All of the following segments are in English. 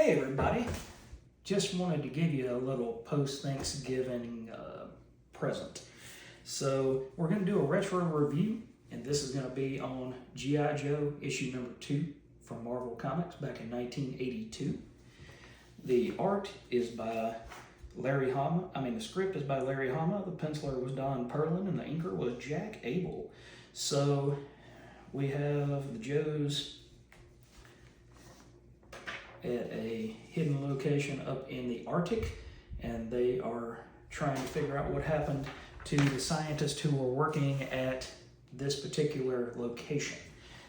Hey everybody, just wanted to give you a little post-Thanksgiving present. So we're going to do a retro review, and this is going to be on G.I. Joe issue number 2 from Marvel Comics back in 1982. The art is by Larry Hama. The script is by Larry Hama, the penciler was Don Perlin, and the inker was Jack Abel. So we have the Joes at a hidden location up in the Arctic, and they are trying to figure out what happened to the scientists who were working at this particular location.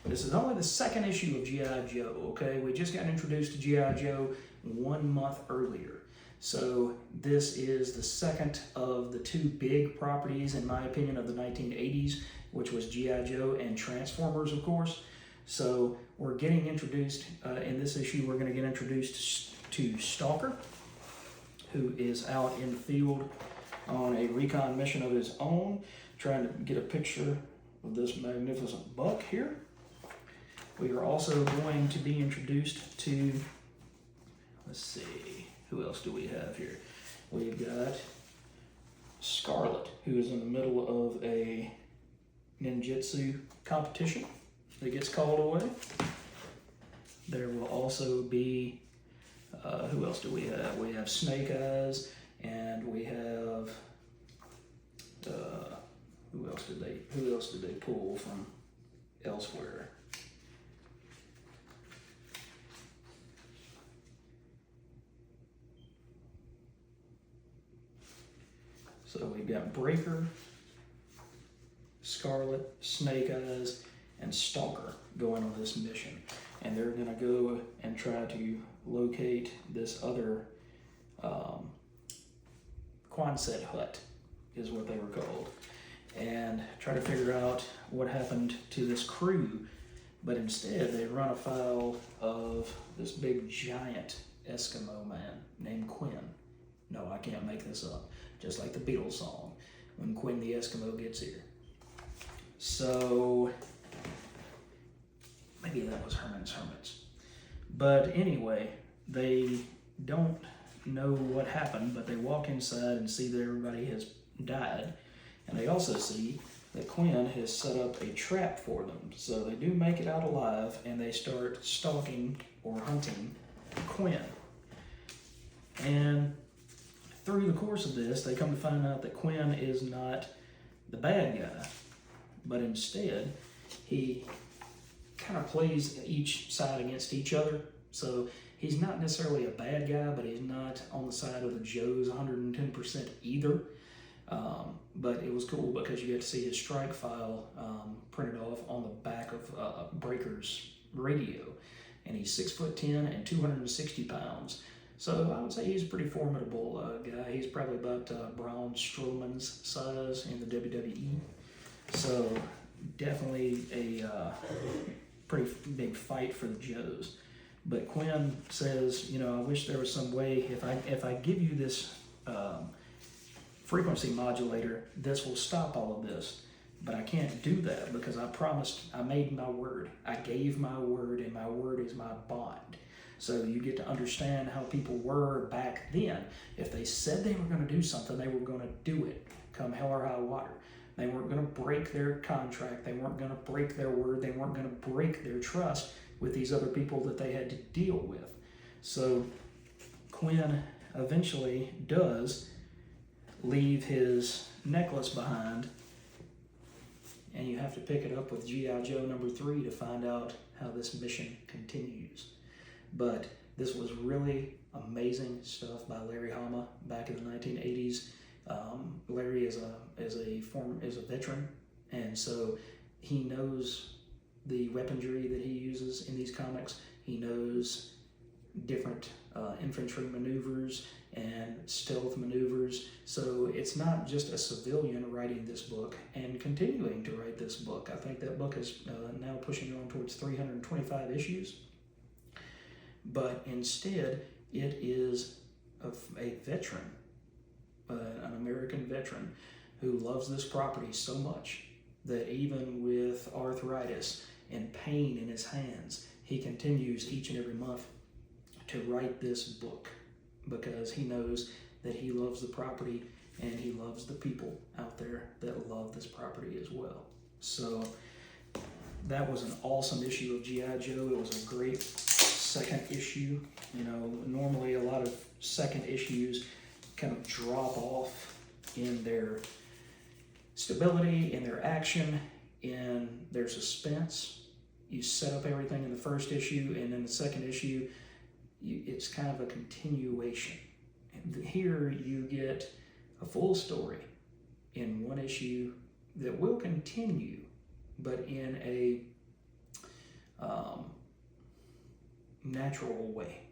This is only the second issue of G.I. Joe, okay? We just got introduced to G.I. Joe 1 month earlier. So this is the second of the two big properties, in my opinion, of the 1980s, which was G.I. Joe and Transformers, of course. So we're getting introduced, in this issue, we're going to get introduced to Stalker, who is out in the field on a recon mission of his own, trying to get a picture of this magnificent buck here. We are also going to be introduced to, let's see, who else do we have here? We've got Scarlet, who is in the middle of a ninjutsu competition that gets called away. There will also be, who else do we have? We have Snake Eyes, and we have, who else did they pull from elsewhere? So we've got Breaker, Scarlet, Snake Eyes, and Stalker going on this mission. And they're gonna go and try to locate this other Quonset hut, is what they were called, and try to figure out what happened to this crew. But instead, they run afoul of this big giant Eskimo man named Quinn. No, I can't make this up. Just like the Beatles song, When Quinn the Eskimo Gets Here. So maybe that was Herman's Hermits. But anyway, they don't know what happened, but they walk inside and see that everybody has died. And they also see that Quinn has set up a trap for them. So they do make it out alive, and they start stalking or hunting Quinn. And through the course of this, they come to find out that Quinn is not the bad guy, but instead, he kind of plays each side against each other. So he's not necessarily a bad guy, but he's not on the side of the Joes 110% either. But it was cool because you get to see his strike file printed off on the back of Breaker's radio. And he's 6'10" and 260 pounds. So I would say he's a pretty formidable guy. He's probably about Braun Strowman's size in the WWE. So definitely a pretty big fight for the Joes. But Quinn says, you know, I wish there was some way, if I give you this frequency modulator, this will stop all of this. But I can't do that because I promised, I made my word. I gave my word, and my word is my bond. So you get to understand how people were back then. If they said they were going to do something, they were going to do it, come hell or high water. They weren't going to break their contract. They weren't going to break their word. They weren't going to break their trust with these other people that they had to deal with. So Quinn eventually does leave his necklace behind, and you have to pick it up with G.I. Joe number 3 to find out how this mission continues. But this was really amazing stuff by Larry Hama back in the 1980s. Larry is a veteran, and so he knows the weaponry that he uses in these comics. He knows different infantry maneuvers and stealth maneuvers. So it's not just a civilian writing this book and continuing to write this book. I think that book is now pushing on towards 325 issues. But instead, it is a veteran, an American veteran, who loves this property so much that even with arthritis and pain in his hands, he continues each and every month to write this book because he knows that he loves the property and he loves the people out there that love this property as well. So that was an awesome issue of G.I. Joe. It was a great second issue. You know, normally a lot of second issues kind of drop off in their stability, in their action, in their suspense. You set up everything in the first issue, and in the second issue, it's kind of a continuation. And here you get a full story in one issue that will continue, but in a natural way.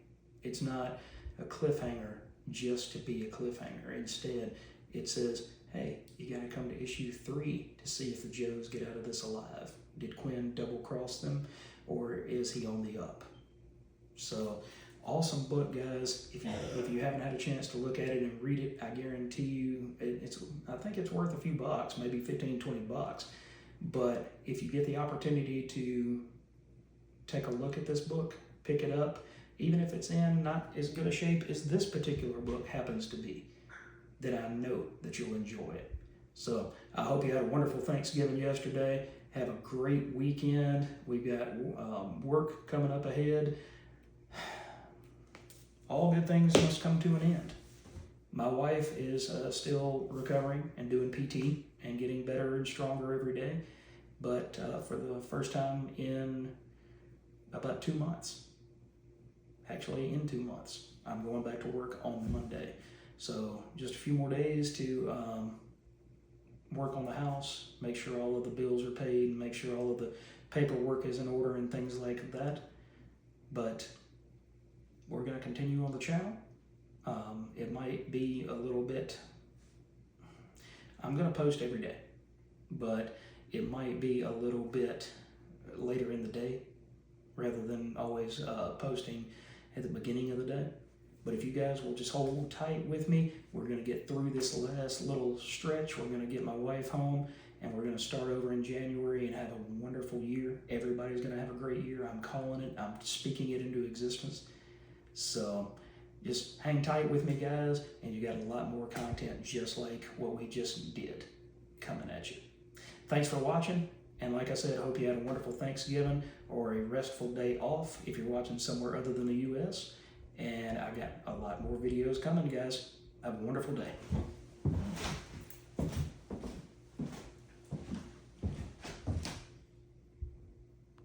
It's not a cliffhanger just to be a cliffhanger. Instead, it says, hey, you got to come to issue 3 to see if the Joes get out of this alive. Did Quinn double cross them, or is he on the up? So, awesome book, guys. If you haven't had a chance to look at it and read it, I guarantee you, I think it's worth a few bucks, maybe 15, 20 bucks. But if you get the opportunity to take a look at this book, pick it up, even if it's in not as good a shape as this particular book happens to be, then I know that you'll enjoy it. So I hope you had a wonderful Thanksgiving yesterday. Have a great weekend. We've got work coming up ahead. All good things must come to an end. My wife is still recovering and doing PT and getting better and stronger every day. But for the first time in about 2 months, actually in 2 months, I'm going back to work on Monday. So just a few more days to work on the house, make sure all of the bills are paid, make sure all of the paperwork is in order and things like that. But we're going to continue on the channel. It might be a little bit, I'm going to post every day, but it might be a little bit later in the day rather than always posting at the beginning of the day. But if you guys will just hold tight with me, we're going to get through this last little stretch. We're going to get my wife home, and we're going to start over in January and have a wonderful year. Everybody's going to have a great year. I'm calling it. I'm speaking it into existence. So just hang tight with me, guys, and you got a lot more content just like what we just did coming at you. Thanks for watching. And like I said, I hope you had a wonderful Thanksgiving or a restful day off if you're watching somewhere other than the U.S. And I got a lot more videos coming, guys. Have a wonderful day.